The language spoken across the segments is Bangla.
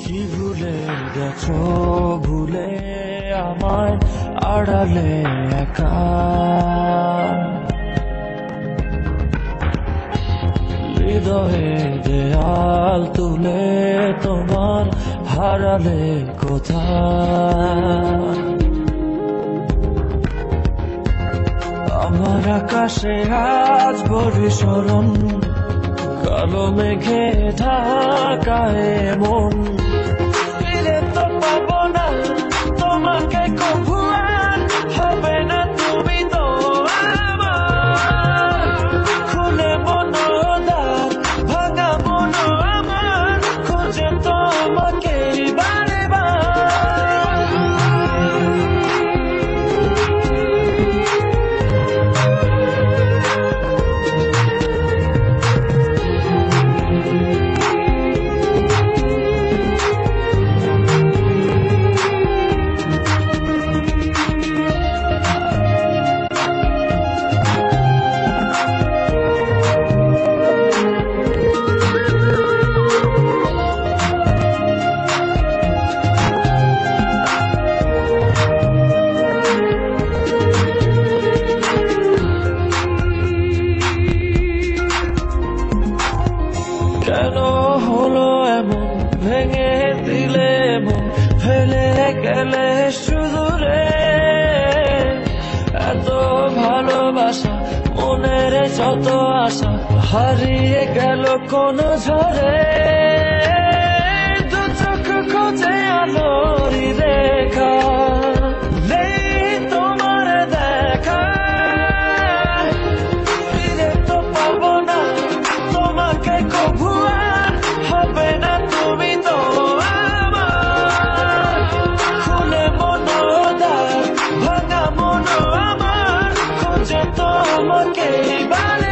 কি ভুলে গেছো ভুলে আমায় আড়ালে একা হৃদয়ে দেয়াল তুলে তোমার হারালে কোথায় আমার আকাশে আজ বরিশরণ কালো মেঘে ঢাকায় মন ফিরে তো পাবো না তোমাকে কভু আর হবে না তুমি তো আমার খুলে মনোদ্বার ভাঙা মন আমার খুঁজে তোমাকে বারে কেন হলো এমন ভেঙে দিলে মন ফেলে গেলে শুধু রে এত ভালোবাসা মনের যত আশা হারিয়ে গেল কোন ঝড়ে দু চোখ খোঁজে আলোরি রেখা তোমার দেখা ফিরে তো পাবো না তোমাকে কভু আর হবে না তুমি তো আমার খুলে মনোদ্বার ভাঙা মন আমার খুঁজে তোমাকে বারে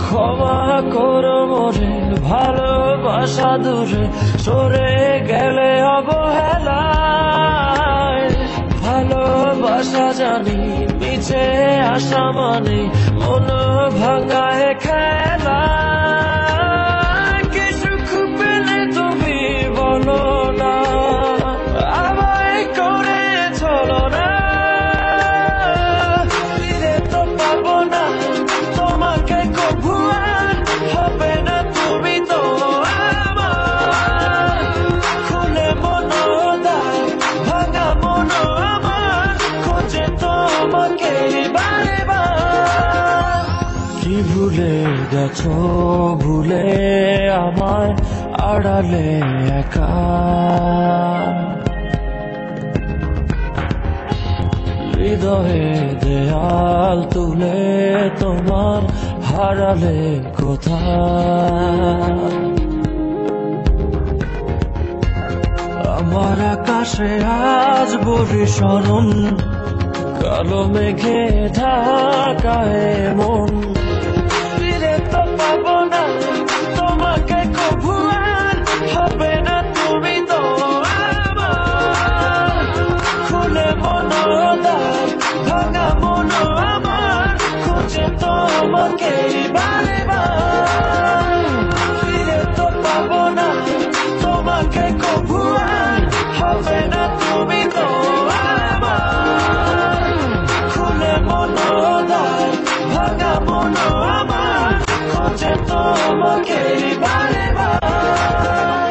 ক্ষমা করো মোরে ভালোবাসা দূরে সরে গেলে অবহেলায় ভালোবাসা জানি মিছে আসা মানে মন ভাঙায় খেলা কি সুখ পেলে তুমি বলো না আমায় করে চলো না ফিরে তো পাবো না তোমাকে কভু আর হবে না তুমি তো আমার খুলে মনোদ্বার ভাঙা মন আমার খোঁজে তোমাকে বারে কি ভুলে গেছো ভুলে আমায় আড়ালে একা হৃদয়ে দেয়াল তুলে তোমার হারালে কোথায় আমার আকাশে আজ বরিশরণ কালো মেঘে ঢাকায় মন ফিরে তো পাবো না তোমাকে কভু আর হবে না তুমি তো আমার খুলে মনোদ্বার ভাঙা মন আমার খুঁজে তোমাকে বারে ফিরে তো পাবো না তোমাকে কভু আর হবে না